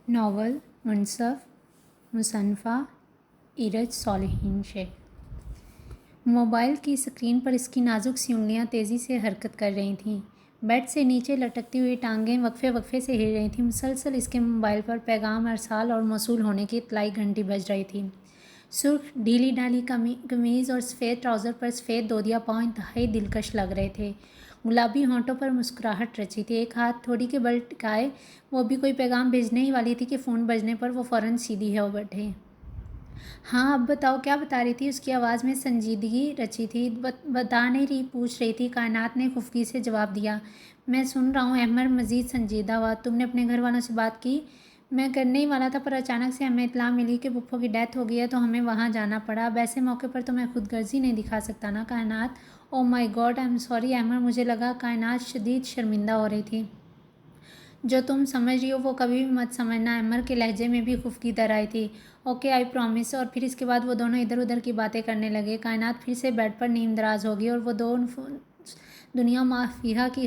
Novel منصف مصنفہ ایرج صالحین شیخ۔ Mobile کی screen پر اس کی نازک سی انگلیاں تیزی سے حرکت کر رہی تھیں۔ بیڈ سے نیچے لٹکتی ہوئی ٹانگیں وقفے وقفے سے ہل رہی تھیں۔ مسلسل اس کے موبائل پر پیغام ارسال اور موصول ہونے کی اطلاعی گھنٹی بج رہی تھی۔ سرخ ڈھیلی ڈھالی قمیض اور سفید ٹراؤزر پر سفید دودیا پاؤں انتہائی دلکش لگ رہے تھے۔ گلابی ہونٹوں پر مسکراہٹ رچی تھی۔ ایک ہاتھ تھوڑی کے بل ٹکائے وہ بھی کوئی پیغام بھیجنے ہی والی تھی کہ فون بجنے پر وہ فوراً سیدھی ہو بیٹھے۔ ہاں اب بتاؤ کیا بتا رہی تھی؟ اس کی آواز میں سنجیدگی رچی تھی۔ بتا نہیں رہی، پوچھ رہی تھی، کائنات نے خفگی سے جواب دیا۔ میں سن رہا ہوں۔ احمد مزید سنجیدہ ہوا۔ تم نے اپنے گھر والوں سے بات کی؟ میں کرنے ہی والا تھا پر اچانک سے ہمیں اطلاع ملی کہ پھپھو کی ڈیتھ ہو گئی ہے تو ہمیں وہاں جانا پڑا۔ اب ایسے موقع پر تو میں خود غرضی نہیں دکھا سکتا نا Kainat. Oh my God, I am sorry Ahmad, مجھے لگا۔ کائنات شدید شرمندہ ہو رہی تھی۔ جو تم سمجھ رہی ہو وہ کبھی بھی مت سمجھنا۔ احمد کے لہجے میں بھی خفگی در آئی تھی۔ Okay I promise. اور پھر اس کے بعد وہ دونوں ادھر ادھر کی باتیں کرنے لگے۔ کائنات پھر سے بیڈ پر نیم دراز ہو گئی اور وہ دنیا ما فیہا کی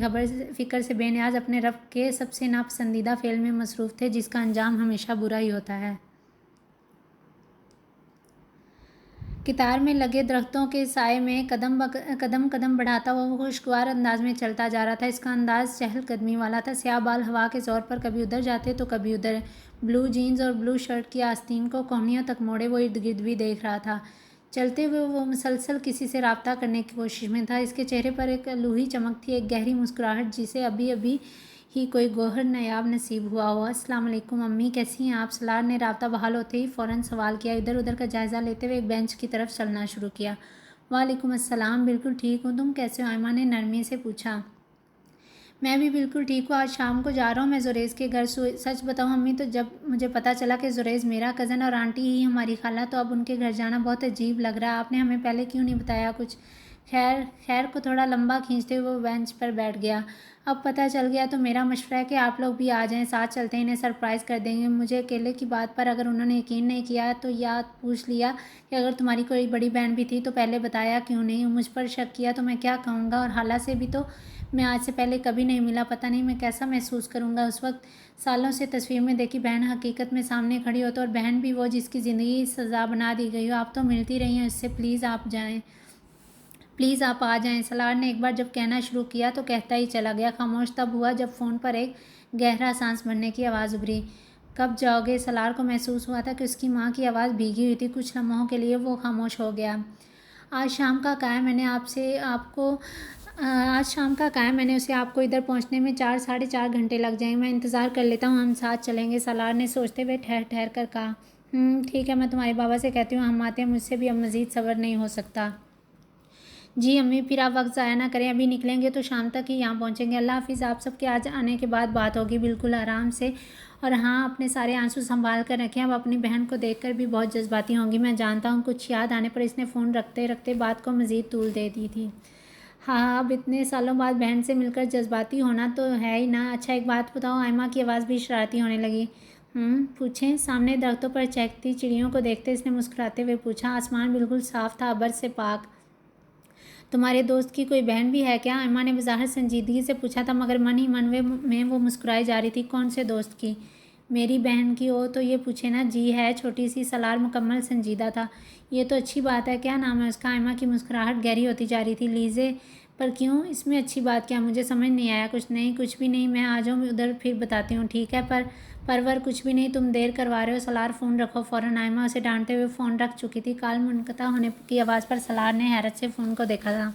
فکر سے بے نیاز اپنے رب کے سب سے ناپسندیدہ فعل میں مصروف تھے جس کا انجام ہمیشہ برا ہی ہوتا ہے۔ قطار میں لگے درختوں کے سائے میں قدم بڑھاتا ہوا وہ خوشگوار انداز میں چلتا جا رہا تھا۔ اس کا انداز چہل قدمی والا تھا۔ سیاہ بال ہوا کے زور پر کبھی ادھر جاتے تو کبھی ادھر۔ بلو جینز اور بلو شرٹ کی آستین کو کوہنیوں تک موڑے وہ ارد گرد بھی دیکھ رہا تھا۔ چلتے ہوئے وہ مسلسل کسی سے رابطہ کرنے کی کوشش میں تھا۔ اس کے چہرے پر ایک الوہی چمک تھی، ایک گہری مسکراہٹ جسے ابھی ابھی ہی کوئی گوہر نایاب نصیب ہوا ہو۔ السلام علیکم امی، کیسی ہیں آپ؟ سالار نے رابطہ بحال ہوتے ہی فوراً سوال کیا۔ ادھر ادھر کا جائزہ لیتے ہوئے ایک بینچ کی طرف چلنا شروع کیا۔ وعلیکم السلام، بالکل ٹھیک ہوں، تم کیسے ہو؟ ایما نے نرمی سے پوچھا۔ میں بھی بالکل ٹھیک ہوں، آج شام کو جا رہا ہوں میں زریز کے گھر۔ سچ بتاؤں امی، تو جب مجھے پتہ چلا کہ زریز میرا کزن اور آنٹی ہی ہماری خالہ، تو اب ان کے گھر جانا بہت عجیب لگ رہا ہے۔ آپ نے ہمیں پہلے کیوں نہیں بتایا کچھ؟ خیر کو تھوڑا لمبا کھینچتے ہوئے وہ بینچ پر بیٹھ گیا۔ اب پتہ چل گیا تو میرا مشورہ ہے کہ آپ لوگ بھی آ جائیں، ساتھ چلتے ہیں، انہیں سرپرائز کر دیں گے۔ مجھے اکیلے کی بات پر اگر انہوں نے یقین نہیں کیا تو یا پوچھ لیا کہ اگر تمہاری کوئی بڑی بہن بھی تھی تو پہلے بتایا کیوں نہیں؟ مجھ پر شک کیا تو میں کیا کہوں گا؟ اور خالہ سے بھی تو میں آج سے پہلے کبھی نہیں ملا، پتہ نہیں میں کیسا محسوس کروں گا۔ اس وقت سالوں سے تصویر میں دیکھی بہن حقیقت میں سامنے کھڑی ہو تو، اور بہن بھی وہ جس کی زندگی سزا بنا دی گئی ہو۔ آپ تو ملتی رہی ہیں اس سے، پلیز آپ آ جائیں۔ سالار نے ایک بار جب کہنا شروع کیا تو کہتا ہی چلا گیا۔ خاموش تب ہوا جب فون پر ایک گہرا سانس بھرنے کی آواز ابھری۔ کب جاؤ گے؟ سالار کو محسوس ہوا تھا کہ اس کی ماں کی آواز بھیگی ہوئی تھی۔ کچھ لمحوں کے لیے وہ خاموش ہو گیا۔ آج شام کا کہا ہے میں نے اسے آپ کو ادھر پہنچنے میں 4 – 4.5 گھنٹے لگ جائیں گے۔ میں انتظار کر لیتا ہوں، ہم ساتھ چلیں گے، سالار نے سوچتے ہوئے ٹھہر کر کہا۔ ٹھیک ہے، میں تمہارے بابا سے کہتی ہوں ہم آتے ہیں، مجھ سے بھی اب مزید صبر نہیں ہو سکتا۔ جی امی، پھر آپ وقت ضائع نہ کریں، ابھی نکلیں گے تو شام تک ہی یہاں پہنچیں گے۔ اللہ حافظ، آپ سب کے آج آنے کے بعد بات ہوگی، بالکل آرام سے۔ اور ہاں، اپنے سارے آنسو سنبھال کر رکھیں، اب اپنی بہن کو دیکھ کر بھی بہت جذباتی ہوں گی میں جانتا ہوں۔ کچھ یاد آنے پر اس نے فون رکھتے رکھتے بات کو مزید طول دے دی تھی۔ ہاں، اب اتنے سالوں بعد بہن سے مل کر جذباتی ہونا تو ہے ہی نا۔ اچھا ایک بات بتاؤ، ایما کی آواز بھی شرارتی ہونے لگی۔ پوچھیں؟ سامنے درختوں پر چہکتی چڑیوں کو دیکھتے اس نے مسکراتے ہوئے پوچھا۔ آسمان بالکل صاف تھا، ابر سے پاک۔ تمہارے دوست کی کوئی بہن بھی ہے کیا؟ ایما نے بظاہر سنجیدگی سے پوچھا تھا مگر من ہی من میں وہ مسکرائے جا رہی تھی۔ کون سے دوست کی؟ میری بہن کی ہو تو یہ پوچھے نا۔ جی ہے، چھوٹی سی۔ سالار مکمل سنجیدہ تھا۔ یہ تو اچھی بات ہے، کیا نام ہے اس کا؟ ایما کی مسکراہٹ گہری ہوتی جا رہی تھی۔ لیزے؟ پر کیوں؟ اس میں اچھی بات کیا؟ مجھے سمجھ نہیں آیا۔ کچھ بھی نہیں، میں آ جاؤں ادھر پھر بتاتی ہوں، ٹھیک ہے؟ پرور کچھ بھی نہیں، تم دیر کروا رہے ہو۔ سالار فون رکھو فوراً۔ ایما اسے ڈانٹتے ہوئے فون رکھ چکی تھی۔ کال منقطع ہونے کی آواز پر سالار نے حیرت سے فون کو دیکھا تھا۔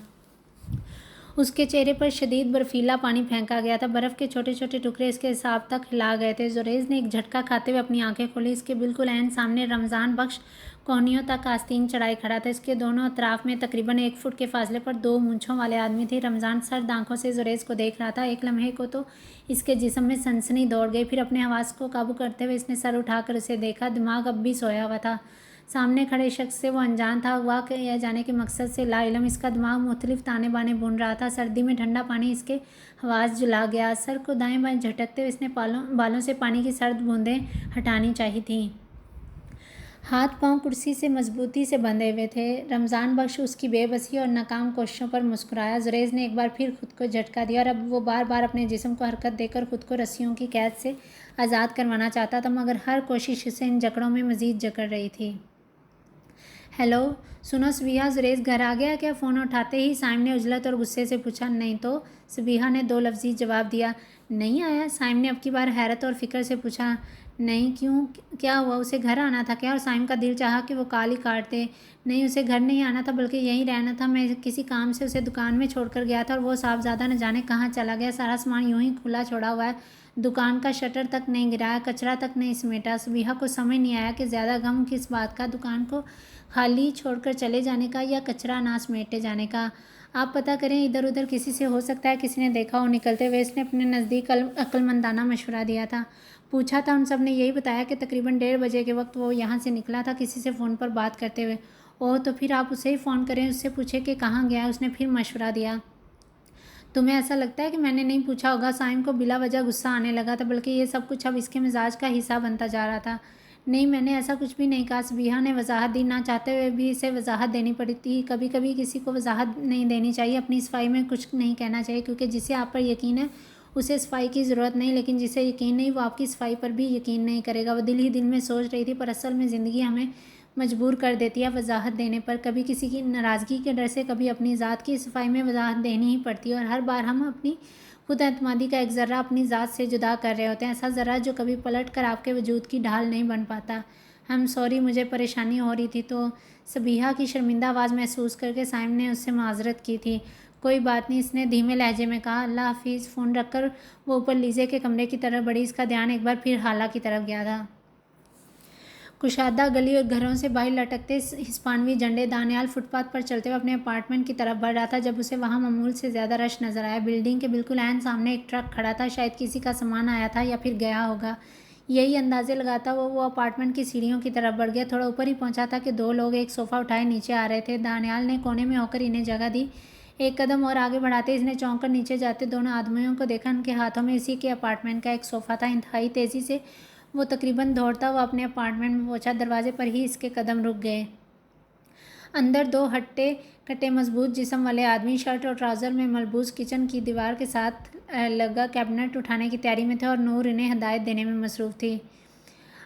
اس کے چہرے پر شدید برفیلا پانی پھینکا گیا تھا، برف کے چھوٹے چھوٹے ٹکڑے اس کے اعصاب تک ہلا گئے تھے۔ زریز نے ایک جھٹکا کھاتے ہوئے اپنی آنکھیں کھولیں۔ اس کے بالکل عین سامنے رمضان بخش کوہنیوں تک آستین چڑھائے کھڑا تھا۔ اس کے دونوں اطراف میں تقریباً 1 فٹ کے فاصلے پر 2 مونچھوں والے آدمی تھے۔ رمضان سرد آنکھوں سے زریز کو دیکھ رہا تھا۔ ایک لمحے کو تو اس کے جسم میں سنسنی دوڑ گئی، پھر اپنے حواس کو قابو کرتے ہوئے اس نے سر اٹھا کر اسے دیکھا۔ دماغ اب بھی سویا ہوا تھا۔ سامنے کھڑے شخص سے وہ انجان تھا، اغوا کیے جانے کے مقصد سے لا علم۔ اس کا دماغ مختلف تانے بانے بن رہا تھا۔ سردی میں ٹھنڈا پانی اس کے حواس جلا گیا۔ سر کو دائیں بائیں جھٹکتے ہوئے اس نے بالوں سے پانی کی سرد بوندیں ہٹانی چاہی تھیں۔ ہاتھ پاؤں کرسی سے مضبوطی سے بندھے ہوئے تھے۔ رمضان بخش اس کی بے بسی اور ناکام کوششوں پر مسکرایا۔ زریز نے ایک بار پھر خود کو جھٹکا دیا اور اب وہ بار بار اپنے جسم کو حرکت دے کر خود کو رسیوں کی قید سے آزاد کروانا چاہتا تھا، مگر ہر کوشش اسے ان جکڑوں میں مزید جکڑ رہی تھی۔ ہیلو، سنو صبیحہ، زریز گھر آ گیا کیا؟ فون اٹھاتے ہی سائم نے عجلت اور غصے سے پوچھا۔ نہیں تو، صبیحہ نے 2 لفظی جواب دیا۔ نہیں آیا؟ سائم نے اب کی بار حیرت اور فکر سے پوچھا۔ نہیں، کیوں؟ کیا ہوا؟ اسے گھر آنا تھا کیا؟ اور سائم کا دل چاہا کہ وہ کال ہی کاٹ دے۔ نہیں، اسے گھر نہیں آنا تھا بلکہ یہیں رہنا تھا۔ میں کسی کام سے اسے دکان میں چھوڑ کر گیا تھا اور وہ صاحبزادہ نہ جانے کہاں چلا گیا۔ سارا سامان یوں ہی کھلا چھوڑا ہوا ہے، دکان کا شٹر تک نہیں گرایا، کچرا تک نہیں سمیٹا۔ صبیحہ کو سمجھ نہیں آیا کہ زیادہ غم کس بات کا، دکان کو خالی چھوڑ کر چلے جانے کا یا کچرا نہ سمیٹے جانے کا۔ آپ پتہ کریں، ادھر ادھر کسی سے، ہو سکتا ہے کسی نے دیکھا ہو۔ نکلتے ہوئے اس نے اپنے نزدیک عقل مندانہ مشورہ دیا تھا۔ پوچھا تھا، ان سب نے یہی بتایا کہ تقریباً 1:30 بجے کے وقت وہ یہاں سے نکلا تھا کسی سے فون پر بات کرتے ہوئے۔ اوہ، تو پھر آپ اسے ہی فون کریں، اس سے پوچھیں کہ کہاں گیا ہے۔ اس نے پھر مشورہ دیا۔ تمہیں ایسا لگتا ہے کہ میں نے نہیں پوچھا ہوگا؟ سائم کو بلا وجہ غصہ آنے لگا تھا، بلکہ یہ سب کچھ اب اس کے مزاج کا حصہ بنتا جا رہا تھا۔ نہیں، میں نے ایسا کچھ بھی نہیں کہا۔ صبیحہ نے وضاحت دی، نہ چاہتے ہوئے بھی اسے وضاحت دینی پڑی تھی۔ کبھی کبھی کسی کو وضاحت نہیں دینی چاہیے، اپنی صفائی میں کچھ نہیں کہنا چاہیے، کیونکہ جسے آپ پر یقین ہے اسے صفائی کی ضرورت نہیں، لیکن جسے یقین نہیں وہ آپ کی صفائی پر بھی یقین نہیں کرے گا۔ وہ دل ہی دل میں سوچ رہی تھی، پر اصل میں زندگی ہمیں مجبور کر دیتی ہے وضاحت دینے پر، کبھی کسی کی ناراضگی کے ڈر سے، کبھی اپنی ذات کی صفائی میں وضاحت دینی ہی پڑتی ہے، اور ہر بار ہم اپنی خود اعتمادی کا ایک ذرہ اپنی ذات سے جدا کر رہے ہوتے ہیں، ایسا ذرہ جو کبھی پلٹ کر آپ کے وجود کی ڈھال نہیں بن پاتا۔ سوری، مجھے پریشانی ہو رہی تھی تو۔ صبیحہ کی شرمندہ آواز محسوس کر کے سائم نے اس سے معذرت کی تھی۔ کوئی بات نہیں، اس نے دھیمے لہجے میں کہا۔ اللہ حافظ۔ فون رکھ کر وہ اوپر لیزے کے کمرے کی طرف بڑھی، اس کا دھیان ایک بار پھر حالہ کی طرف گیا تھا۔ کشادہ گلی اور گھروں سے باہر لٹکتے ہسپانوی جھنڈے۔ دانیال فٹ پاتھ پر چلتے ہوئے اپنے اپارٹمنٹ کی طرف بڑھ رہا تھا جب اسے وہاں معمول سے زیادہ رش نظر آیا۔ بلڈنگ کے بالکل عین سامنے ایک ٹرک کھڑا تھا، شاید کسی کا سامان آیا تھا یا پھر گیا ہوگا۔ یہی اندازے لگاتا وہ اپارٹمنٹ کی سیڑھیوں کی طرف بڑھ گیا۔ تھوڑا اوپر ہی پہنچا تھا کہ 2 لوگ ایک صوفہ اٹھائے نیچے آ رہے تھے۔ دانیال نے کونے میں ہو کر انہیں جگہ دی۔ ایک قدم اور آگے بڑھاتے اس نے چونک کر نیچے جاتے دونوں آدمیوں کو دیکھا۔ ان کے ہاتھوں میں اسی کے اپارٹمنٹ کا ایک صوفہ تھا۔ انتہائی تیزی سے وہ تقریباً دوڑتا ہوا اپنے اپارٹمنٹ میں پہنچا۔ دروازے پر ہی اس کے قدم رک گئے۔ اندر 2 ہٹے کٹے مضبوط جسم والے آدمی شرٹ اور ٹراؤزر میں ملبوس کچن کی دیوار کے ساتھ لگا کیبنٹ اٹھانے کی تیاری میں تھے، اور نور انہیں ہدایت دینے میں مصروف تھی۔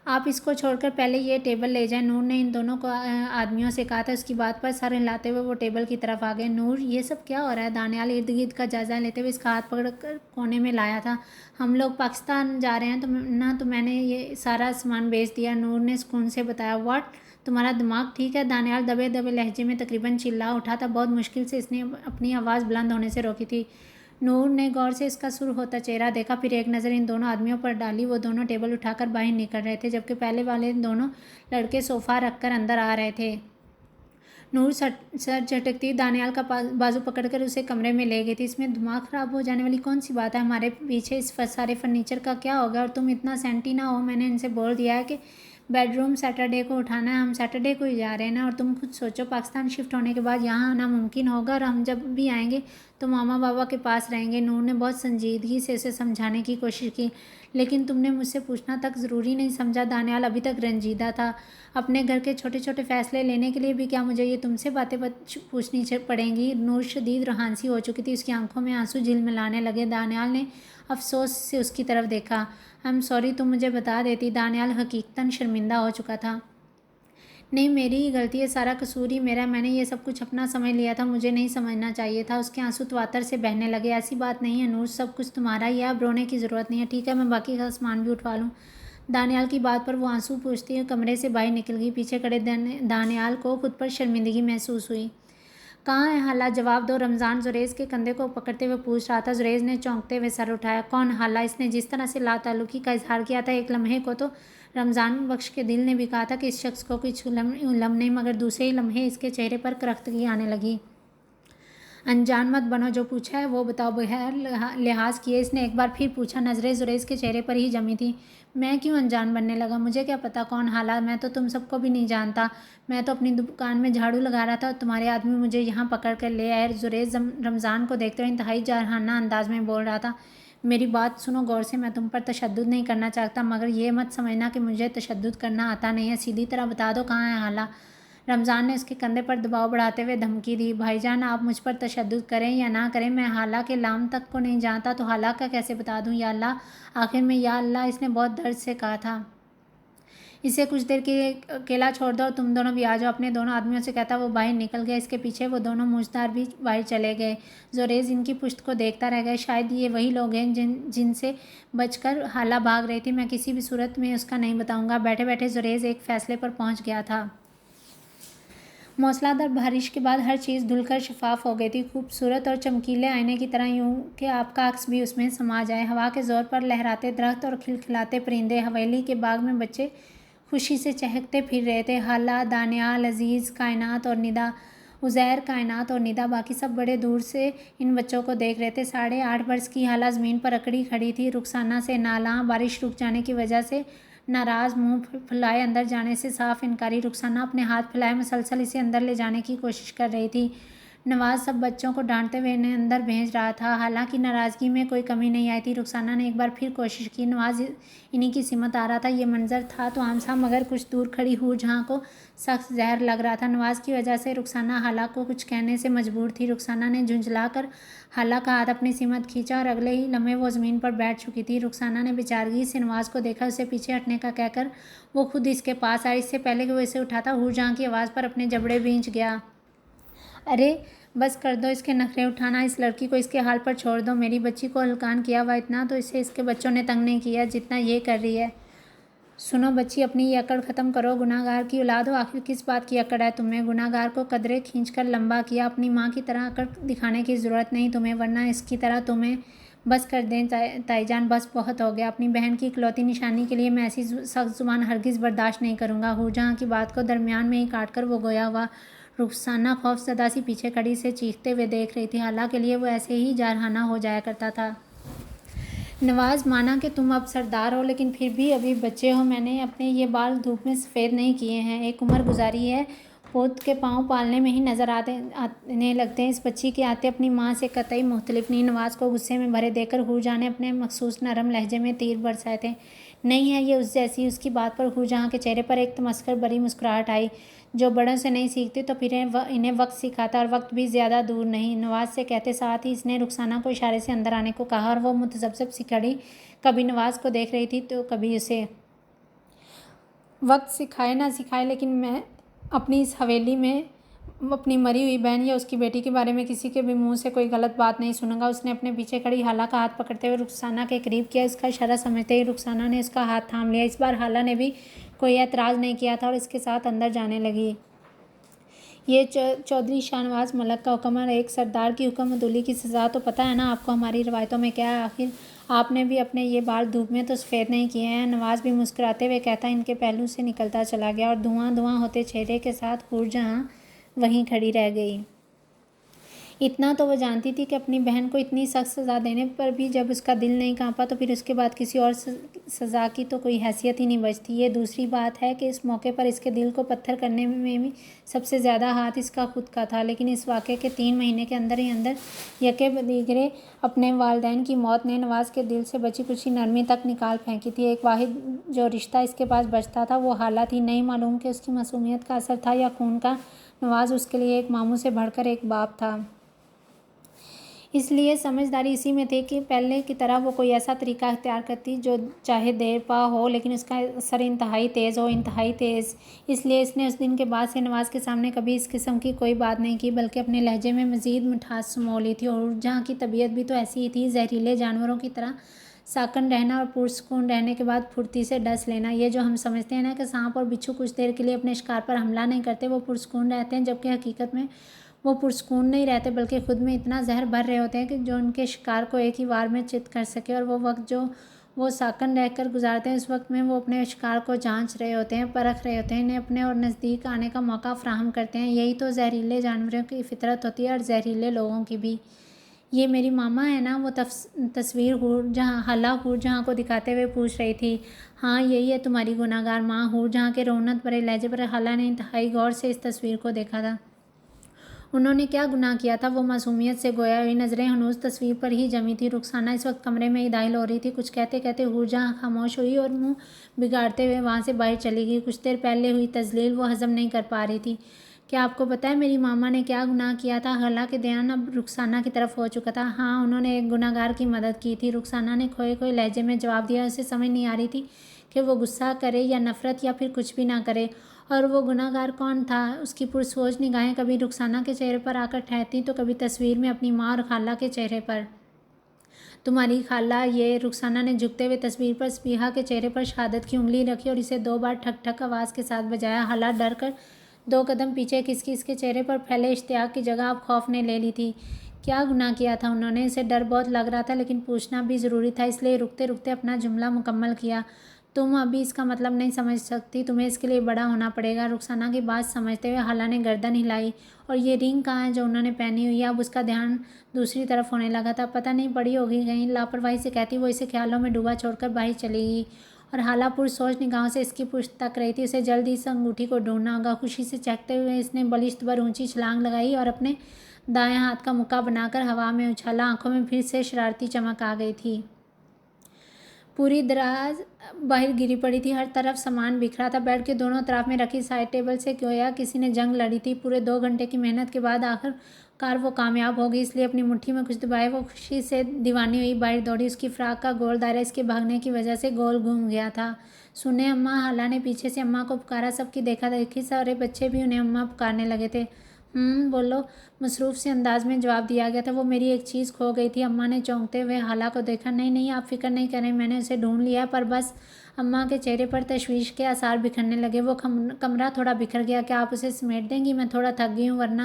آپ اس کو چھوڑ کر پہلے یہ ٹیبل لے جائیں، نور نے ان دونوں آدمیوں سے کہا تھا۔ اس کی بات پر سر ہلاتے ہوئے وہ ٹیبل کی طرف آگئے۔ نور، یہ سب کیا ہو رہا ہے؟ دانیال ارد گرد کا جائزہ لیتے ہوئے اس کا ہاتھ پکڑ کر کونے میں لایا تھا۔ ہم لوگ پاکستان جا رہے ہیں تو میں نے یہ سارا سامان بیچ دیا، نور نے سکون سے بتایا۔ واٹ؟ تمہارا دماغ ٹھیک ہے؟ دانیال دبے دبے لہجے میں تقریباً چلا اٹھا تھا۔ بہت مشکل سے اس نے اپنی آواز بلند ہونے سے روکی تھی۔ نور نے غور سے اس کا سرخ ہوتا چہرہ دیکھا، پھر ایک نظر ان دونوں آدمیوں پر ڈالی۔ وہ دونوں ٹیبل اٹھا کر باہر نکل رہے تھے، جبکہ پہلے والے دونوں لڑکے صوفہ رکھ کر اندر آ رہے تھے۔ نور سر جھٹکتی دانیال کا بازو پکڑ کر اسے کمرے میں لے گئی تھی۔ اس میں دماغ خراب ہو جانے والی کون سی بات ہے؟ ہمارے پیچھے اس سارے فرنیچر کا کیا ہوگا؟ اور تم اتنا سینٹی نہ ہو، میں نے ان سے بول دیا ہے کہ بیڈ روم سیٹرڈے کو اٹھانا ہے، ہم سیٹرڈے کو ہی جا رہے ہیں نا۔ اور تم خود سوچو، پاکستان شفٹ ہونے کے بعد یہاں آنا ممکن ہوگا، اور ہم جب بھی آئیں گے تو ماما بابا کے پاس رہیں گے۔ نور نے بہت سنجیدگی سے اسے سمجھانے کی کوشش کی۔ لیکن تم نے مجھ سے پوچھنا تک ضروری نہیں سمجھا؟ دانیال ابھی تک رنجیدہ تھا۔ اپنے گھر کے چھوٹے چھوٹے فیصلے لینے کے لیے بھی کیا مجھے یہ تم سے باتیں پوچھنی پڑیں گی؟ نور شدید روحانسی ہو چکی تھی، اس کی آنکھوں میں آنسو جھلملانے لگے۔ دانیال نے افسوس سے اس کی طرف دیکھا۔ سوری، تم مجھے بتا دیتی۔ دانیال حقیقتاً شرمندہ ہو چکا تھا۔ نہیں، میری ہی غلطی ہے، سارا قصور ہی میرا ہے، میں نے یہ سب کچھ اپنا سمجھ لیا تھا، مجھے نہیں سمجھنا چاہیے تھا۔ اس کے آنسو تواتر سے بہنے لگے۔ ایسی بات نہیں ہے نور، سب کچھ تمہارا ہی ہے، اب رونے کی ضرورت نہیں ہے، ٹھیک ہے؟ میں باقی کا سامان بھی اٹھوا لوں۔ دانیال کی بات پر وہ آنسو پوچھتی ہوئی کمرے سے باہر نکل گئی۔ پیچھے کھڑے دانیال کو خود پر شرمندگی محسوس ہوئی۔ کہاں ہے حالہ؟ جواب دو، رمضان زریز کے کندھے کو پکڑتے ہوئے پوچھ رہا تھا۔ زریز نے چونکتے ہوئے سر اٹھایا۔ کون حالہ؟ اس نے جس طرح سے لا تعلقی کا اظہار کیا تھا، ایک لمحے کو تو رمضان بخش کے دل نے بھی کہا تھا کہ اس شخص کو کچھ علم نہیں، مگر دوسرے ہی لمحے اس کے چہرے پر کرختگی آنے لگی۔ انجان مت بنو، جو پوچھا ہے وہ بتاؤ۔ بغیر لحاظ کیے اس نے ایک بار پھر پوچھا۔ نظریں زریز کے چہرے پر ہی جمی تھیں۔ میں کیوں انجان بننے لگا؟ مجھے کیا پتا کون حالہ؟ میں تو تم سب کو بھی نہیں جانتا، میں تو اپنی دکان میں جھاڑو لگا رہا تھا اور تمہارے آدمی مجھے یہاں پکڑ کر لے آئے۔ زریز رمضان کو دیکھتے ہوئے انتہائی جارحانہ انداز میں بول رہا تھا۔ میری بات سنو غور سے، میں تم پر تشدد نہیں کرنا چاہتا، مگر یہ مت سمجھنا کہ مجھے تشدد کرنا آتا نہیں ہے۔ سیدھی طرح بتا دو کہاں ہے حالہ؟ رمضان نے اس کے کندھے پر دباؤ بڑھاتے ہوئے دھمکی دی، بھائی جان آپ مجھ پر تشدد کریں یا نہ کریں، میں حالہ کے لام تک کو نہیں جانتا تو حالہ کا کیسے بتا دوں یا اللہ۔ آخر میں یا اللہ اس نے بہت درد سے کہا تھا، اسے کچھ دیر کے لیے اکیلا چھوڑ دو اور تم دونوں بھی آ جاؤ۔ اپنے دونوں آدمیوں سے کہتا وہ باہر نکل گیا، اس کے پیچھے وہ دونوں موجدار بھی باہر چلے گئے۔ زوریز ان کی پشت کو دیکھتا رہ گیا، شاید یہ وہی لوگ ہیں جن سے بچ کر حالہ بھاگ رہی تھی، میں کسی بھی صورت میں اس کا نہیں بتاؤں گا۔ بیٹھے بیٹھے زوریز ایک فیصلے پر پہنچ گیا تھا۔ موسلادھار بارش کے بعد ہر چیز دھل کر شفاف ہو گئی تھی، خوبصورت اور چمکیلے آئینے کی طرح، یوں کہ آپ کا عکس بھی اس میں سما جائے۔ ہوا کے زور پر لہراتے درخت اور کھلکھلاتے پرندے، حویلی کے باغ میں بچے خوشی سے چہکتے پھر رہے تھے۔ حالہ، دانیال، عزیز، کائنات اور ندا، عزیر، کائنات اور ندا، باقی سب بڑے دور سے ان بچوں کو دیکھ رہے تھے۔ 8.5 برس کی حالہ زمین پر اکڑی کھڑی تھی، رخسانہ سے نالاں، بارش رک جانے کی وجہ سے ناراض، منہ پھلائے اندر جانے سے صاف انکاری۔ رخسانہ اپنے ہاتھ پھیلائے مسلسل اسے اندر لے جانے کی کوشش کر رہی تھی۔ نواز سب بچوں کو ڈانٹتے ہوئے انہیں اندر بھیج رہا تھا، حالانکہ ناراضگی میں کوئی کمی نہیں آئی تھی۔ رخسانہ نے ایک بار پھر کوشش کی، نواز انہی کی سمت آ رہا تھا۔ یہ منظر تھا تو عام سا، مگر کچھ دور کھڑی حور جہاں کو سخت زہر لگ رہا تھا۔ نواز کی وجہ سے رخسانہ حالہ کو کچھ کہنے سے مجبور تھی۔ رخسانہ نے جھنجھلا کر حالہ کا ہاتھ اپنی سمت کھینچا اور اگلے ہی لمحے وہ زمین پر بیٹھ چکی تھی۔ رخسانہ نے بیچارگی سے نواز کو دیکھا، اسے پیچھے ہٹنے کا کہہ کر وہ خود اس کے پاس آئی۔ اس سے پہلے کہ وہ اسے اٹھاتا، حور جہاں کی آواز پر اپنے جبڑے بھینچ گیا۔ ارے بس کر دو اس کے نخرے اٹھانا، اس لڑکی کو اس کے حال پر چھوڑ دو، میری بچی کو ہلکان کیا ہوا اتنا تو اسے اس کے بچوں نے تنگ نہیں کیا جتنا یہ کر رہی ہے۔ سنو بچی، اپنی یہ اکڑ ختم کرو، گناہ گار کی اولاد ہو، آخر کس بات کی اکڑ ہے تمہیں؟ گناہ گار کو قدرے کھینچ کر لمبا کیا، اپنی ماں کی طرح اکڑ دکھانے کی ضرورت نہیں تمہیں، ورنہ اس کی طرح تمہیں۔ بس کر دیں تائی جان، بس بہت ہو گیا، اپنی بہن کی اکلوتی نشانی کے لیے میں ایسی سخت زبان ہرگز برداشت نہیں کروں گا۔ حور جہاں کی بات کو درمیان میں ہی کاٹ کر وہ گویا ہوا۔ رخسانہ خوف زدہ سی پیچھے کھڑی سے چیختے ہوئے دیکھ رہی تھی، حالہ کے لیے وہ ایسے ہی جارحانہ ہو جایا کرتا تھا۔ نواز، مانا کہ تم اب سردار ہو لیکن پھر بھی ابھی بچے ہو، میں نے اپنے یہ بال دھوپ میں سفید نہیں کیے ہیں، ایک عمر گزاری ہے، پوت کے پاؤں پالنے میں ہی نظر آنے لگتے ہیں، اس بچی کے آتے اپنی ماں سے قطعی مختلف نہیں۔ نواز کو غصے میں بھرے دیکھ کر حور جہاں نے اپنے مخصوص نرم لہجے میں تیر برسائے تھے، نہیں ہے یہ اس جیسی۔ اس کی بات پر حور جہاں کے چہرے پر ایک تمسخر بھری مسکراہٹ آئی، جو بڑوں سے نہیں سیکھتی تو پھر انہیں وقت سکھاتا، اور وقت بھی زیادہ دور نہیں۔ نواز سے کہتے ساتھ ہی اس نے رخسانہ کو اشارے سے اندر آنے کو کہا، اور وہ متذبذب سی کھڑی کبھی نواز کو دیکھ رہی تھی تو کبھی اسے۔ وقت سکھائے نہ سکھائے لیکن میں اپنی اس حویلی میں اپنی مری ہوئی بہن یا اس کی بیٹی کے بارے میں کسی کے بھی منہ سے کوئی غلط بات نہیں سنوں گا۔ اس نے اپنے پیچھے کھڑی حالہ کا ہاتھ پکڑتے ہوئے رخسانہ کے قریب کیا، اس کا اشارہ سمجھتے ہی رخسانہ نے اس کا ہاتھ تھام لیا۔ اس بار حالہ نے بھی کوئی اعتراض نہیں کیا تھا اور اس کے ساتھ اندر جانے لگی۔ یہ چودھری شاہ نواز ملک کا حکم ہے اور ایک سردار کی حکم عدولی کی سزا تو پتہ ہے نا آپ کو ہماری روایتوں میں کیا ہے؟ آخر آپ نے بھی اپنے یہ بال دھوپ میں تو سفید نہیں کیے ہیں۔ نواز بھی مسکراتے ہوئے کہتا ان کے پہلو سے نکلتا چلا گیا، اور دھواں دھواں ہوتے چہرے کے ساتھ حور جہاں وہیں کھڑی رہ گئی۔ اتنا تو وہ جانتی تھی کہ اپنی بہن کو اتنی سخت سزا دینے پر بھی جب اس کا دل نہیں کانپا تو پھر اس کے بعد کسی اور سزا کی تو کوئی حیثیت ہی نہیں بچتی۔ یہ دوسری بات ہے کہ اس موقع پر اس کے دل کو پتھر کرنے میں بھی سب سے زیادہ ہاتھ اس کا خود کا تھا، لیکن اس واقعے کے 3 مہینے کے اندر ہی اندر یکے بدیگرے اپنے والدین کی موت نے نواز کے دل سے بچی کچھ نرمی تک نکال پھینکی تھی۔ ایک واحد جو رشتہ اس کے پاس بچتا تھا وہ حالہ تھی، نہیں معلوم کہ اس کی معصومیت کا اثر تھا یا خون کا۔ نواز اس کے لیے ایک ماموں سے بڑھ کر ایک باپ تھا۔ اس لیے سمجھداری اسی میں تھی کہ پہلے کی طرح وہ کوئی ایسا طریقہ اختیار کرتی جو چاہے دیر پا ہو لیکن اس کا اثر انتہائی تیز ہو، انتہائی تیز۔ اس لیے اس نے اس دن کے بعد سے نواز کے سامنے کبھی اس قسم کی کوئی بات نہیں کی، بلکہ اپنے لہجے میں مزید مٹھاس سمو لی تھی۔ اور جہاں کی طبیعت بھی تو ایسی ہی تھی، زہریلے جانوروں کی طرح ساکن رہنا اور پرسکون رہنے کے بعد پھرتی سے ڈس لینا۔ یہ جو ہم سمجھتے ہیں نا کہ سانپ اور بچھو کچھ دیر کے لیے اپنے شکار پر حملہ نہیں کرتے، وہ پرسکون رہتے ہیں، جبکہ حقیقت میں وہ پرسکون نہیں رہتے بلکہ خود میں اتنا زہر بھر رہے ہوتے ہیں کہ جو ان کے شکار کو ایک ہی وار میں چت کر سکے۔ اور وہ وقت جو وہ ساکن رہ کر گزارتے ہیں، اس وقت میں وہ اپنے شکار کو جانچ رہے ہوتے ہیں، پرکھ رہے ہوتے ہیں، انہیں اپنے اور نزدیک آنے کا موقع فراہم کرتے ہیں۔ یہی تو زہریلے جانوروں کی فطرت ہوتی ہے، اور زہریلے لوگوں کی بھی۔ یہ میری ماما ہے نا؟ وہ تصویر حالہ حور جہاں کو دکھاتے ہوئے پوچھ رہی تھی۔ ہاں یہی ہے تمہاری گناہ گار ماں۔ حور جہاں کے رونت بھرے لہجے پر حالہ نے انتہائی غور سے اس تصویر کو دیکھا تھا۔ انہوں نے کیا گناہ کیا تھا؟ وہ معصومیت سے گویا ہوئی نظریں ہنوز تصویر پر ہی جمی تھی۔ رخسانہ اس وقت کمرے میں ہی داخل ہو رہی تھی۔ کچھ کہتے کہتے حور جہاں خاموش ہوئی اور منہ بگاڑتے ہوئے وہاں سے باہر چلی گئی۔ کچھ دیر پہلے ہوئی تذلیل وہ ہضم نہیں کر پا رہی تھی۔ کیا آپ کو پتہ ہے میری ماما نے کیا گناہ کیا تھا؟ حالانکہ دھیان اب رخسانہ کی طرف ہو چکا تھا۔ ہاں، انہوں نے ایک گناہ گار کی مدد کی تھی، رخسانہ نے کھوئے کھوئے لہجے میں جواب دیا۔ اسے سمجھ نہیں آ رہی تھی کہ وہ غصہ کرے یا نفرت یا پھر کچھ بھی نہ کرے۔ اور وہ گناہ گار کون تھا؟ اس کی پرسوچ نگاہیں کبھی رخسانہ کے چہرے پر آ کر ٹھہرتی تو کبھی تصویر میں اپنی ماں اور خالہ کے چہرے پر۔ تمہاری خالہ یہ؟ رخسانہ نے جھکتے ہوئے تصویر پر صبیحہ کے چہرے پر شہادت کی انگلی رکھی اور اسے 2 بار ٹھک ٹھک آواز کے ساتھ بجایا۔ خالہ ڈر کر 2 قدم پیچھے کھسکی۔ اس کے چہرے پر پھیلے اشتیاق کی جگہ اب خوف نے لے لی تھی۔ کیا گناہ کیا تھا انہوں نے؟ اسے ڈر بہت لگ رہا تھا لیکن پوچھنا بھی ضروری تھا، اس لیے رکتے رکتے اپنا جملہ مکمل کیا۔ تم ابھی اس کا مطلب نہیں سمجھ سکتی، تمہیں اس کے لیے بڑا ہونا پڑے گا۔ رخسانہ کی بات سمجھتے ہوئے خالہ نے گردن ہلائی۔ اور یہ رنگ کہاں ہے جو انہوں نے پہنی ہوئی ہے؟ اب اس کا دھیان دوسری طرف ہونے لگا تھا۔ پتہ نہیں پڑی ہوگی کہیں، لاپرواہی سے کہتی وہ اسے خیالوں میں ڈوبا چھوڑ کر باہر چلی گئی۔ اور خالہ پرسوچ نگاہوں سے اس کی پشت تک رہی تھی۔ اسے جلد ہی اس انگوٹھی کو ڈھونڈنا ہوگا۔ خوشی سے چہکتے ہوئے اس نے بلشت بھر اونچی چھلانگ لگائی اور اپنے دائیں ہاتھ کا مکہ بنا کر ہوا میں اچھالا۔ آنکھوں میں پھر سے شرارتی چمک آ گئی تھی۔ پوری دراز باہر گری پڑی تھی، ہر طرف سامان بکھرا تھا۔ بیڈ کے دونوں اطراف میں رکھی سائڈ ٹیبل سے گویا کسی نے جنگ لڑی تھی۔ پورے 2 گھنٹے کی محنت کے بعد آخر کار وہ کامیاب ہو گئی، اس لیے اپنی مٹھی میں کچھ دبائے وہ خوشی سے دیوانی ہوئی باہر دوڑی۔ اس کی فراق کا گول دائرہ اس کے بھاگنے کی وجہ سے گول گھوم گیا تھا۔ سنیں اماں، خالہ نے پیچھے سے اماں کو پکارا۔ سب کی دیکھا دیکھی سارے بچے بھی انہیں اماں پکارنے لگے تھے۔ بولو، مصروف سے انداز میں جواب دیا گیا تھا۔ وہ میری ایک چیز کھو گئی تھی۔ اماں نے چونکتے ہوئے خالہ کو دیکھا۔ نہیں نہیں، آپ فکر نہیں کریں، میں نے اسے ڈھونڈ لیا ہے، پر بس۔ اماں کے چہرے پر تشویش کے آثار بکھرنے لگے۔ وہ کمرہ تھوڑا بکھر گیا، کیا آپ اسے سمیٹ دیں گی؟ میں تھوڑا تھک گئی ہوں ورنہ۔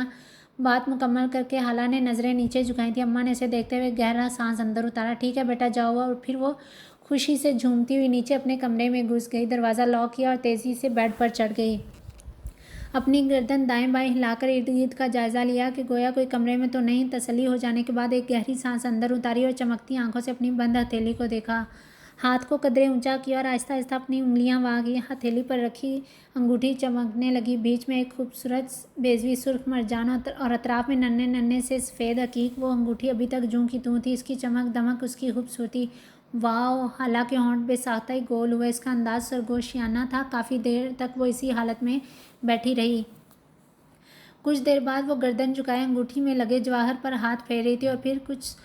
بات مکمل کر کے خالہ نے نظریں نیچے جھکائی تھیں۔ اماں نے اسے دیکھتے ہوئے گہرا سانس اندر اتارا۔ ٹھیک ہے بیٹا، جاؤ۔ اور پھر وہ خوشی سے جھومتی ہوئی نیچے اپنے کمرے میں گھس گئی، دروازہ لاک کیا اور تیزی سے بیڈ پر چڑھ گئی۔ اپنی گردن دائیں بائیں ہلا کر ارد گرد کا جائزہ لیا کہ گویا کوئی کمرے میں تو نہیں۔ تسلی ہو جانے کے بعد ایک گہری سانس اندر اتاری اور چمکتی آنکھوں سے اپنی بند ہتھیلی کو دیکھا۔ ہاتھ کو قدرے اونچا کیا اور آہستہ آہستہ اپنی انگلیاں وہاں کی ہتھیلی پر رکھی انگوٹھی چمکنے لگی۔ بیچ میں ایک خوبصورت بیضوی سرخ مرجان اور اطراف میں ننھے ننھے سے سفید عقیق۔ وہ انگوٹھی ابھی تک جوں کی توں تھی، اس کی چمک دمک، اس کی خوبصورتی۔ واؤ! خالہ کے ہونٹ بے ساختہ ہی گول ہوئے۔ اس کا انداز سرگوشیانہ تھا۔ کافی دیر تک وہ اسی حالت میں بیٹھی رہی۔ کچھ دیر بعد وہ گردن جھکائے انگوٹھی میں لگے جواہر پر ہاتھ پھیر رہی تھی اور پھر کچھ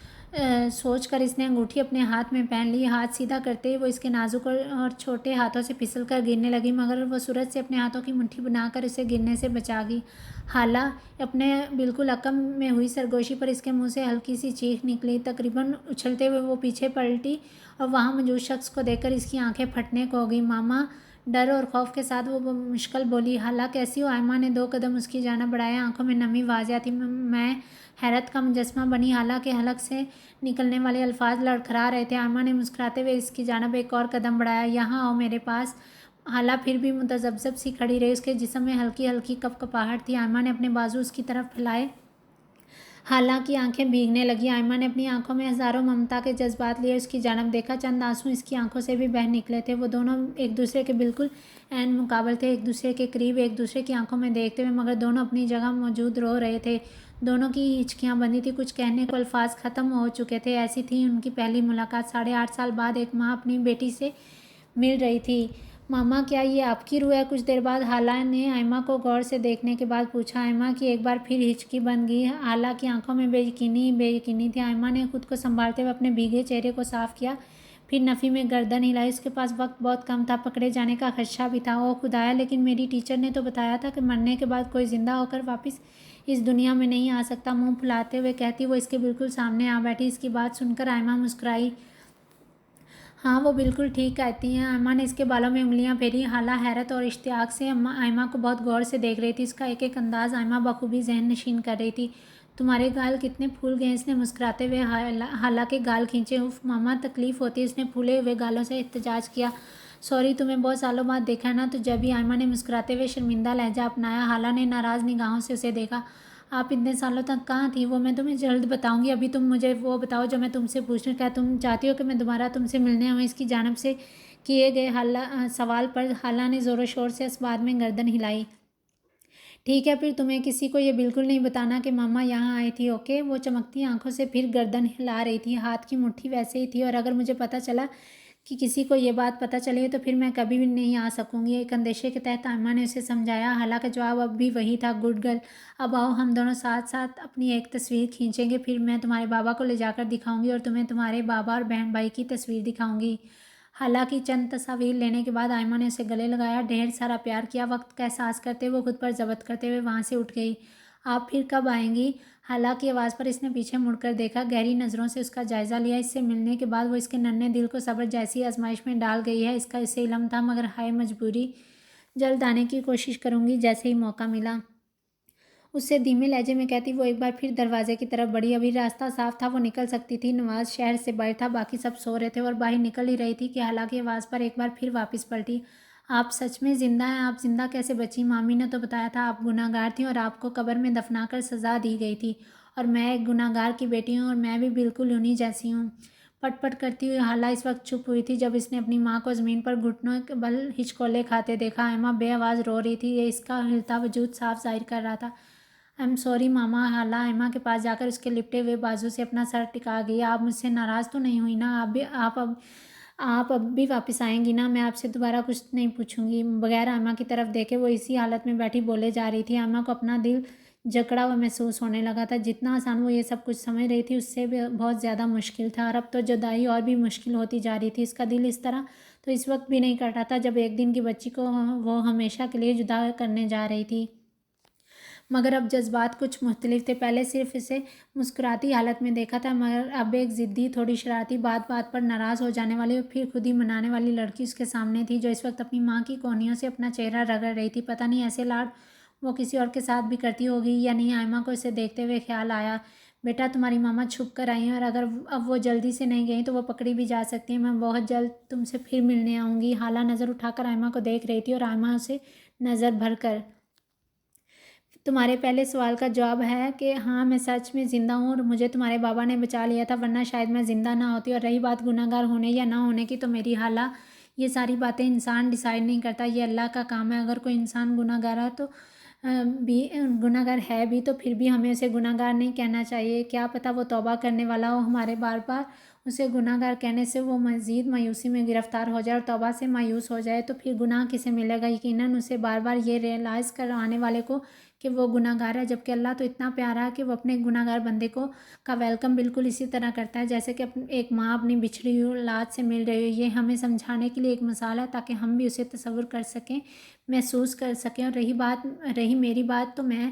سوچ کر اس نے انگوٹھی اپنے ہاتھ میں پہن لی۔ ہاتھ سیدھا کرتے ہی وہ اس کے نازک اور چھوٹے ہاتھوں سے پھسل کر گرنے لگی، مگر وہ سرعت سے اپنے ہاتھوں کی مٹھی بنا کر اسے گرنے سے بچا گئی۔ خالہ اپنے بالکل عقب میں ہوئی سرگوشی پر اس کے منہ سے ہلکی سی چیخ نکلی۔ تقریباً اچھلتے ہوئے وہ پیچھے پلٹی اور وہاں موجود شخص کو دیکھ کر اس کی آنکھیں پھٹنے کو ہو گئیں۔ ماما! ڈر اور خوف کے ساتھ وہ مشکل بولی۔ خالہ کیسی ہو؟ آئمہ نے 2 قدم اس کی جانب بڑھائے، آنکھوں میں نمی واضح تھی۔ میں حیرت کا مجسمہ بنی۔ خالہ کے حلق سے نکلنے والے الفاظ لڑکھڑا رہے تھے۔ آئمہ نے مسکراتے ہوئے اس کی جانب ایک اور قدم بڑھایا۔ یہاں آؤ میرے پاس۔ خالہ پھر بھی متذبذب سی کھڑی رہی، اس کے جسم میں ہلکی ہلکی کپکپاہٹ تھی۔ آئمہ نے اپنے بازو اس کی طرف پھیلائے۔ خالہ کی آنکھیں بھیگنے لگیں۔ آئمہ نے اپنی آنکھوں میں ہزاروں ممتا کے جذبات لیے اس کی جانب دیکھا۔ چند آنسو اس کی آنکھوں سے بھی بہہ نکلے تھے۔ وہ دونوں ایک دوسرے کے بالکل عین مقابل تھے، ایک دوسرے کے قریب، ایک دوسرے کی آنکھوں میں دیکھتے ہوئے، مگر دونوں اپنی جگہ موجود رو رہے تھے۔ دونوں کی ہچکیاں بندھی تھیں، کچھ کہنے کو الفاظ ختم ہو چکے تھے۔ ایسی تھی ان کی پہلی ملاقات۔ 8.5 سال بعد ایک ماں اپنی بیٹی سے مل رہی تھی۔ ماما، کیا یہ آپ کی روح ہے؟ کچھ دیر بعد خالہ نے آئمہ کو غور سے دیکھنے کے بعد پوچھا۔ آئمہ کی ایک بار پھر ہچکی بن گئی۔ خالہ کی آنکھوں میں بے یقینی تھی۔ آئمہ نے خود کو سنبھالتے ہوئے اپنے بھیگے چہرے کو صاف کیا، پھر نفی میں گردن ہلائی۔ اس کے پاس وقت بہت کم تھا، پکڑے جانے کا خدشہ بھی تھا۔ اوہ خدایا! لیکن میری ٹیچر نے تو بتایا تھا کہ مرنے کے بعد کوئی زندہ ہو کر واپس اس دنیا میں نہیں آ سکتا۔ منہ پھلاتے ہوئے کہتی وہ اس کے بالکل سامنے آ بیٹھی۔ اس کی بات سن کر آئمہ مسکرائی۔ ہاں، وہ بالکل ٹھیک کہتی ہیں۔ آئمہ نے اس کے بالوں میں انگلیاں پھیری۔ خالہ حیرت اور اشتیاق سے آئمہ کو بہت غور سے دیکھ رہی تھی۔ اس کا ایک ایک انداز آئمہ بخوبی ذہن نشین کر رہی تھی۔ تمہارے گال کتنے پھول گئے ہیں؟ اس نے مسکراتے ہوئے خالہ کے گال کھینچے۔ اف ماما، تکلیف ہوتی ہے، اس نے پھولے ہوئے گالوں سے احتجاج کیا۔ سوری، تمہیں بہت سالوں بعد دیکھا ہے نا تو جبھی۔ آئمہ نے مسکراتے ہوئے شرمندہ لہجہ اپنایا۔ خالہ نے ناراض نگاہوں سے اسے دیکھا۔ آپ اتنے سالوں تک کہاں تھیں؟ وہ میں تمہیں جلد بتاؤں گی، ابھی تم مجھے وہ بتاؤ جو میں تم سے پوچھوں۔ کیا تم چاہتی ہو کہ میں دوبارہ تم سے ملنے آؤں؟ اس کی جانب سے کیے گئے سوال پر خالہ نے زور و شور سے اس بات میں گردن ہلائی۔ ٹھیک ہے، پھر تمہیں کسی کو یہ بالکل نہیں بتانا کہ ماما یہاں آئی تھی، اوکے؟ وہ چمکتی آنکھوں سے پھر گردن ہلا رہی تھی، ہاتھ کی مٹھی ویسے ہی تھی، اور اگر مجھے پتہ چلا کہ کسی کو یہ بات پتہ چلی تو پھر میں کبھی بھی نہیں آ سکوں گی۔ ایک اندیشے کے تحت آئمہ نے اسے سمجھایا، حالانکہ جواب اب بھی وہی تھا، گڈ گرل، اب آؤ ہم دونوں ساتھ ساتھ اپنی ایک تصویر کھینچیں گے، پھر میں تمہارے بابا کو لے جا کر دکھاؤں گی اور تمہیں تمہارے بابا اور بہن بھائی کی تصویر دکھاؤں گی۔ حالانکہ چند تصاویر لینے کے بعد آئمہ نے اسے گلے لگایا، ڈھیر سارا پیار کیا، وقت کا احساس کرتے ہوئے خود پر ضبط کرتے ہوئے وہاں سے اٹھ گئی۔ آپ پھر کب آئیں گی؟ حالانکہ آواز پر اس نے پیچھے مڑ کر دیکھا، گہری نظروں سے اس کا جائزہ لیا۔ اس سے ملنے کے بعد وہ اس کے ننھے دل کو صبر جیسی آزمائش میں ڈال گئی ہے، اس کا اسے علم تھا، مگر ہائے مجبوری، جلد آنے کی کوشش کروں گی جیسے ہی موقع ملا۔ اس سے دھیمے لہجے میں کہتی وہ ایک بار پھر دروازے کی طرف بڑھی۔ ابھی راستہ صاف تھا، وہ نکل سکتی تھی۔ نواز شہر سے باہر تھا، باقی سب سو رہے تھے اور باہر نکل ہی رہی تھی کہ حالانکہ آواز پر ایک بار پھر واپس پلٹی۔ آپ سچ میں زندہ ہیں؟ آپ زندہ کیسے بچی؟ مامی نے تو بتایا تھا آپ گناہ گار تھیں اور آپ کو قبر میں دفنا کر سزا دی گئی تھی، اور میں ایک گناہ گار کی بیٹی ہوں، اور میں بھی بالکل انہی جیسی ہوں۔ پٹ پٹ کرتی ہوئی حالہ اس وقت چپ ہوئی تھی جب اس نے اپنی ماں کو زمین پر گھٹنوں کے بل ہچکولے کھاتے دیکھا۔ ایما بے آواز رو رہی تھی، یہ اس کا ہلتا وجود صاف ظاہر کر رہا تھا۔ آئی ایم سوری ماما۔ حالہ ایما کے پاس جا کر اس کے لپٹے ہوئے بازو سے اپنا سر ٹکا گئی۔ آپ مجھ سے ناراض تو نہیں ہوئی نا؟ آپ اب بھی واپس آئیں گی نا؟ میں آپ سے دوبارہ کچھ نہیں پوچھوں گی۔ بغیر ایما کی طرف دیکھے وہ اسی حالت میں بیٹھی بولے جا رہی تھی۔ ایما کو اپنا دل جکڑا ہوا محسوس ہونے لگا تھا۔ جتنا آسان وہ یہ سب کچھ سمجھ رہی تھی، اس سے بھی بہت زیادہ مشکل تھا، اور اب تو جدائی اور بھی مشکل ہوتی جا رہی تھی۔ اس کا دل اس طرح تو اس وقت بھی نہیں کٹ رہا تھا جب ایک دن کی بچی کو وہ ہمیشہ کے لیے جدا کرنے جا رہی تھی، مگر اب جذبات کچھ مختلف تھے۔ پہلے صرف اسے مسکراتی حالت میں دیکھا تھا، مگر اب ایک ضدی، تھوڑی شرارتی، بات بات پر ناراض ہو جانے والی اور پھر خود ہی منانے والی لڑکی اس کے سامنے تھی، جو اس وقت اپنی ماں کی کوہنیوں سے اپنا چہرہ رگڑ رہی تھی۔ پتہ نہیں ایسے لاڈ وہ کسی اور کے ساتھ بھی کرتی ہوگی یا نہیں۔ ایما کو اسے دیکھتے ہوئے خیال آیا، بیٹا تمہاری ماما چھپ کر آئی ہیں، اور اگر اب وہ جلدی سے نہیں گئیں تو وہ پکڑی بھی جا سکتی ہیں۔ میں بہت جلد تم سے پھر ملنے آؤں گی۔ حالہ نظر اٹھا کر ایما کو دیکھ رہی تھی اور ایما اسے نظر بھر کر۔ تمہارے پہلے سوال کا جواب ہے کہ ہاں میں سچ میں زندہ ہوں، اور مجھے تمہارے بابا نے بچا لیا تھا، ورنہ شاید میں زندہ نہ ہوتی۔ اور رہی بات گناہ گار ہونے یا نہ ہونے کی، تو میری حالہ یہ ساری باتیں انسان ڈیسائیڈ نہیں کرتا، یہ اللہ کا کام ہے۔ اگر کوئی انسان گناہ گار ہے تو پھر بھی ہمیں اسے گناہ گار نہیں کہنا چاہیے۔ کیا پتہ وہ توبہ کرنے والا ہو۔ ہمارے بار بار اسے گناہ گار کہنے سے وہ مزید مایوسی میں گرفتار ہو جائے اور توبہ سے مایوس ہو جائے تو پھر گناہ کسے ملے گا؟ یقیناً اسے بار بار یہ ریئلائز کروانے والے کو کہ وہ گناہ گار ہے، جبکہ اللہ تو اتنا پیارا ہے کہ وہ اپنے گناہ گار بندے کا ویلکم بالکل اسی طرح کرتا ہے جیسے کہ ایک ماں اپنی بچھڑی ہوئی اولاد سے مل رہی ہو۔ یہ ہمیں سمجھانے کے لیے ایک مثال ہے تاکہ ہم بھی اسے تصور کر سکیں، محسوس کر سکیں۔ اور رہی میری بات، تو میں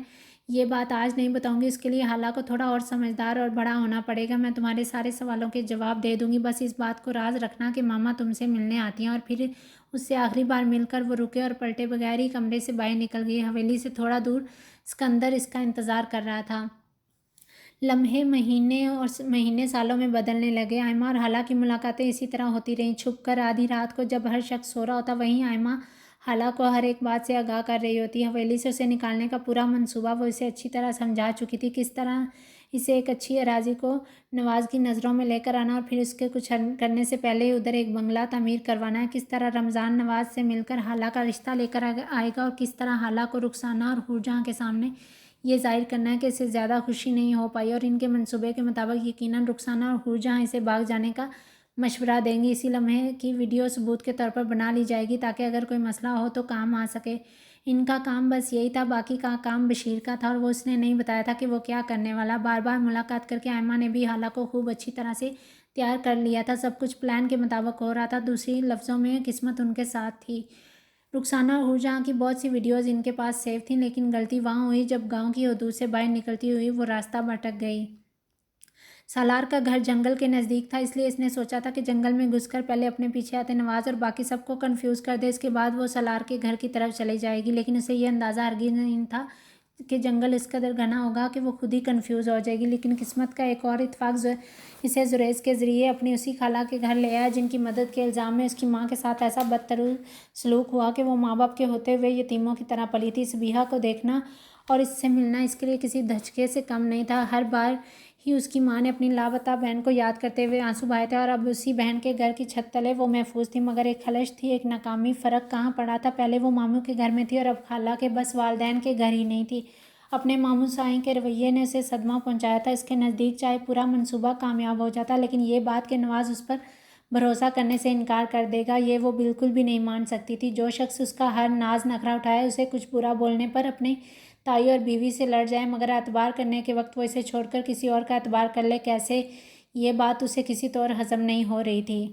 یہ بات آج نہیں بتاؤں گی، اس کے لیے حالہ کو تھوڑا اور سمجھدار اور بڑا ہونا پڑے گا۔ میں تمہارے سارے سوالوں کے جواب دے دوں گی، بس اس بات کو راز رکھنا کہ ماما تم سے ملنے آتی ہیں۔ اور پھر اس سے آخری بار مل کر وہ رکے اور پلٹے بغیر ہی کمرے سے باہر نکل گئی۔ حویلی سے تھوڑا دور اسکندر اس کا انتظار کر رہا تھا۔ لمحے مہینے اور مہینے سالوں میں بدلنے لگے۔ ایما اور حالہ کی ملاقاتیں اسی طرح ہوتی رہیں، چھپ کر، آدھی رات کو جب ہر شخص سو رہا ہوتا، وہیں ایما حالہ کو ہر ایک بات سے آگاہ کر رہی ہوتی۔ حویلی سے اسے نکالنے کا پورا منصوبہ وہ اسے اچھی طرح سمجھا چکی تھی، کس طرح اسے ایک اچھی اراضی کو نواز کی نظروں میں لے کر آنا اور پھر اس کے کچھ کرنے سے پہلے ہی ادھر ایک بنگلہ تعمیر کروانا ہے، کس طرح رمضان نواز سے مل کر حالہ کا رشتہ لے کر آئے گا، اور کس طرح حالہ کو رخسانہ اور حور جہاں کے سامنے یہ ظاہر کرنا ہے کہ اسے زیادہ خوشی نہیں ہو پائی، اور ان کے منصوبے کے مطابق یقیناً رخسانہ اور حور جہاں اسے بھاگ جانے کا مشورہ دیں گی۔ اسی لمحے کی ویڈیو ثبوت کے طور پر بنا لی جائے گی تاکہ اگر کوئی مسئلہ ہو تو کام آ سکے۔ ان کا کام بس یہی تھا، باقی کا کام بشیر کا تھا، اور وہ اس نے نہیں بتایا تھا کہ وہ کیا کرنے والا۔ بار بار ملاقات کر کے ایما نے بھی حالہ کو خوب اچھی طرح سے تیار کر لیا تھا، سب کچھ پلان کے مطابق ہو رہا تھا، دوسری لفظوں میں قسمت ان کے ساتھ تھی۔ رخسانہ اور حور جہاں کی بہت سی ویڈیوز ان کے پاس سیو تھیں، لیکن غلطی وہاں ہوئی جب گاؤں کی حدود سے باہر نکلتی ہوئی وہ راستہ بھٹک گئی۔ سالار کا گھر جنگل کے نزدیک تھا، اس لیے اس نے سوچا تھا کہ جنگل میں گھس کر پہلے اپنے پیچھے آتے نواز اور باقی سب کو کنفیوز کر دے، اس کے بعد وہ سالار کے گھر کی طرف چلی جائے گی، لیکن اسے یہ اندازہ ہرگز نہیں تھا کہ جنگل اس قدر گھنا ہوگا کہ وہ خود ہی کنفیوز ہو جائے گی۔ لیکن قسمت کا ایک اور اتفاق اسے زریز کے ذریعے اپنی اسی خالہ کے گھر لے آیا جن کی مدد کے الزام میں اس کی ماں کے ساتھ ایسا بدسلوک ہوا کہ وہ ماں باپ کے ہوتے ہوئے یتیموں کی طرح پلی تھی۔ صبیحہ کو دیکھنا اور اس سے ملنا اس کے لیے کسی دھچکے سے کم نہیں تھا۔ ہر بار ہی اس کی ماں نے اپنی لاپتہ بہن کو یاد کرتے ہوئے آنسو بہائے تھے، اور اب اسی بہن کے گھر کی چھت تلے وہ محفوظ تھی، مگر ایک خلش تھی، ایک ناکامی۔ فرق کہاں پڑا تھا؟ پہلے وہ ماموں کے گھر میں تھی اور اب خالہ کے، بس والدین کے گھر ہی نہیں تھی۔ اپنے ماموں سائیں کے رویے نے اسے صدمہ پہنچایا تھا۔ اس کے نزدیک چاہے پورا منصوبہ کامیاب ہو جاتا، لیکن یہ بات کہ نواز اس پر بھروسہ کرنے سے انکار کر دے گا، یہ وہ بالکل بھی نہیں مان سکتی تھی۔ جو شخص اس کا ہر ناز نخرہ اٹھائے، اسے کچھ برا بولنے پر اپنے تائی اور بیوی سے لڑ جائے، مگر اعتبار کرنے کے وقت وہ اسے چھوڑ کر کسی اور کا اعتبار کر لے، کیسے؟ یہ بات اسے کسی طور ہضم نہیں ہو رہی تھی۔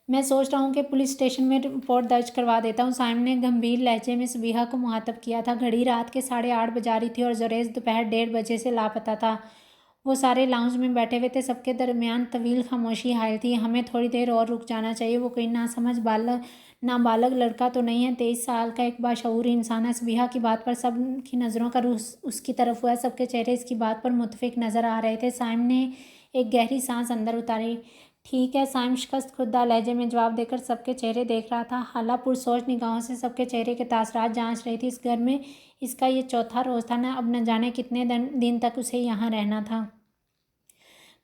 میں سوچ رہا ہوں کہ پولیس اسٹیشن میں رپورٹ درج کروا دیتا ہوں، سائم نے گمبھیر لہجے میں صبیحہ کو مخاطب کیا تھا۔ گھڑی رات کے 8:30 بجا رہی تھی اور زریز دوپہر 1:30 بجے سے لاپتہ تھا۔ وہ سارے لاؤنج میں بیٹھے ہوئے تھے، سب کے درمیان طویل خاموشی حائل تھی۔ ہمیں تھوڑی دیر اور رک جانا چاہیے، وہ کوئی ناسمجھ نابالغ لڑکا تو نہیں ہے، 23 سال کا ایک باشعور انسان ہے۔ صبیحہ کی بات پر سب کی نظروں کا رخ اس کی طرف ہوا، سب کے چہرے اس کی بات پر متفق نظر آ رہے تھے۔ سائم نے ایک گہری سانس اندر اتاری۔ ٹھیک ہے، سائم شکست خوردہ لہجے میں جواب دے کر سب کے چہرے دیکھ رہا تھا۔ خالہ پرسوچ نگاہوں سے سب کے چہرے کے تاثرات جانچ رہی تھی۔ اس گھر میں اس کا یہ چوتھا روز تھا، اب نہ جانے کتنے دن تک اسے یہاں رہنا تھا۔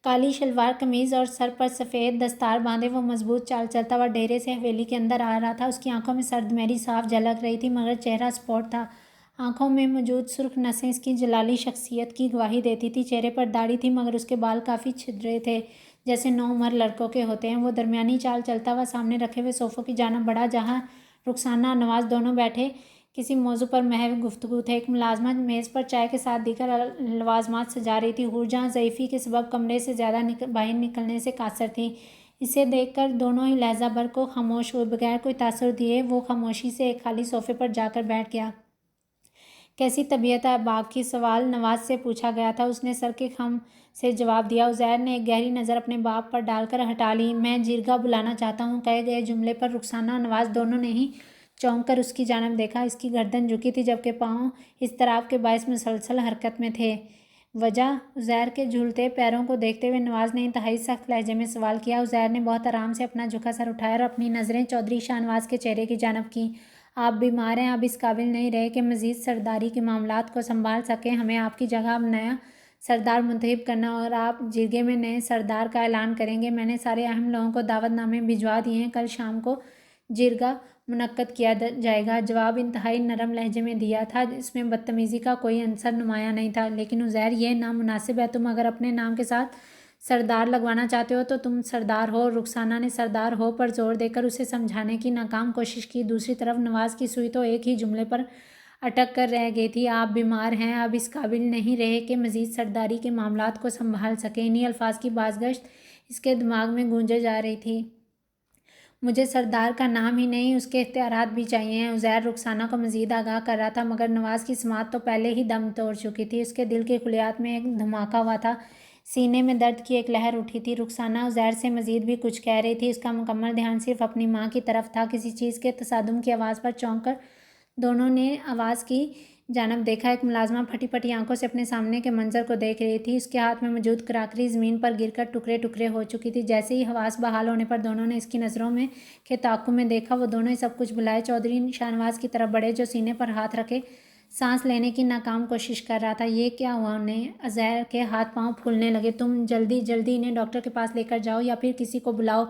کالی شلوار قمیض اور سر پر سفید دستار باندھے وہ مضبوط چال چلتا ہوا ڈیرے سے حویلی کے اندر آ رہا تھا۔ اس کی آنکھوں میں سرد مہری صاف جھلک رہی تھی، مگر چہرہ سپوٹ تھا۔ آنکھوں میں موجود سرخ نسیں اس کی جلالی شخصیت کی گواہی دیتی تھی۔ چہرے پر داڑھی تھی، مگر اس کے بال کافی چھدرے تھے، جیسے نوعمر لڑکوں کے ہوتے ہیں۔ وہ درمیانی چال چلتا ہوا سامنے رکھے ہوئے صوفوں کی جانب بڑھا، جہاں رخسانہ اور نواز دونوں بیٹھے کسی موضوع پر محو گفتگو تھے۔ ایک ملازمہ میز پر چائے کے ساتھ دیگر لوازمات سجا رہی تھی۔ حور جہاں ضعیفی کے سبب کمرے سے زیادہ باہر نکلنے سے قاصر تھی۔ اسے دیکھ کر دونوں ہی لحظہ بھر کو خاموش ہوئے۔ بغیر کوئی تاثر دیے وہ خاموشی سے ایک خالی صوفے پر جا کر بیٹھ گیا۔ کیسی طبیعت ہے باپ کی؟ سوال نواز سے پوچھا گیا تھا۔ اس نے سر کے خم سے جواب دیا۔ عزیر نے ایک گہری نظر اپنے باپ پر ڈال کر ہٹا لی۔ میں جرگہ بلانا چاہتا ہوں۔ کہے گئے جملے پر رخسانہ اور نواز دونوں نے ہی چونک کر اس کی جانب دیکھا۔ اس کی گردن جھکی تھی، جبکہ پاؤں اضطراب کے باعث مسلسل حرکت میں تھے۔ وجہ؟ عزیر کے جھولتے پیروں کو دیکھتے ہوئے نواز نے انتہائی سخت لہجے میں سوال کیا۔ عزیر نے بہت آرام سے اپنا جھکا سر اٹھایا اور اپنی نظریں چودھری شاہ نواز کے چہرے کی جانب کیں۔ آپ بیمار ہیں، اب اس قابل نہیں رہے کہ مزید سرداری کے معاملات کو سنبھال سکیں۔ ہمیں آپ کی جگہ اب نیا سردار منتخب کرنا، اور آپ جرگے میں نئے سردار کا اعلان کریں گے۔ میں نے سارے اہم لوگوں کو دعوت نامے بھجوا دیے ہیں، کل شام کو جرگہ منعقد کیا جائے گا۔ جواب انتہائی نرم لہجے میں دیا تھا، اس میں بدتمیزی کا کوئی عنصر نمایاں نہیں تھا۔ لیکن عزیر، یہ نامناسب ہے۔ تم اگر اپنے نام کے ساتھ سردار لگوانا چاہتے ہو تو تم سردار ہو۔ رخسانہ نے سردار ہو پر زور دے کر اسے سمجھانے کی ناکام کوشش کی۔ دوسری طرف نواز کی سوئی تو ایک ہی جملے پر اٹک کر رہ گئی تھی۔ آپ بیمار ہیں، اب اس قابل نہیں رہے کہ مزید سرداری کے معاملات کو سنبھال سکیں۔ انہی الفاظ کی بازگشت اس کے دماغ میں گونجے جا رہی تھی۔ مجھے سردار کا نام ہی نہیں، اس کے اختیارات بھی چاہیے۔ عزیر رخسانہ کو مزید آگاہ کر رہا تھا، مگر نواز کی سماعت تو پہلے ہی دم توڑ چکی تھی۔ اس کے دل کے خلیات میں ایک دھماکہ ہوا تھا، سینے میں درد کی ایک لہر اٹھی تھی۔ رخسانہ عزیر سے مزید بھی کچھ کہہ رہی تھی، اس کا مکمل دھیان صرف اپنی ماں کی طرف تھا۔ کسی چیز کے تصادم کی آواز پر چونک کر دونوں نے آواز کی جانب دیکھا۔ ایک ملازمہ پھٹی پھٹی آنکھوں سے اپنے سامنے کے منظر کو دیکھ رہی تھی۔ اس کے ہاتھ میں موجود کراکری زمین پر گر کر ٹکڑے ٹکڑے ہو چکی تھی۔ جیسے ہی حواس بحال ہونے پر دونوں نے اس کی نظروں میں کے تعاقب میں دیکھا، وہ دونوں ہی سب کچھ بھلائے چودھری شاہ نواز کی طرف بڑھے، جو سینے پر ہاتھ رکھے سانس لینے کی ناکام کوشش کر رہا تھا۔ یہ کیا ہوا انہیں؟ عزیر کے ہاتھ پاؤں پھولنے لگے۔ تم جلدی انہیں ڈاکٹر کے پاس لے کر جاؤ، یا پھر کسی کو بلاؤ۔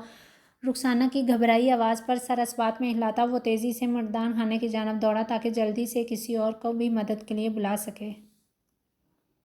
رخسانہ کی گھبرائی آواز پر سر اس بات میں ہلاتا وہ تیزی سے مردان خانے کی جانب دوڑا، تاکہ جلدی سے کسی اور کو بھی مدد کے لیے بلا سکے۔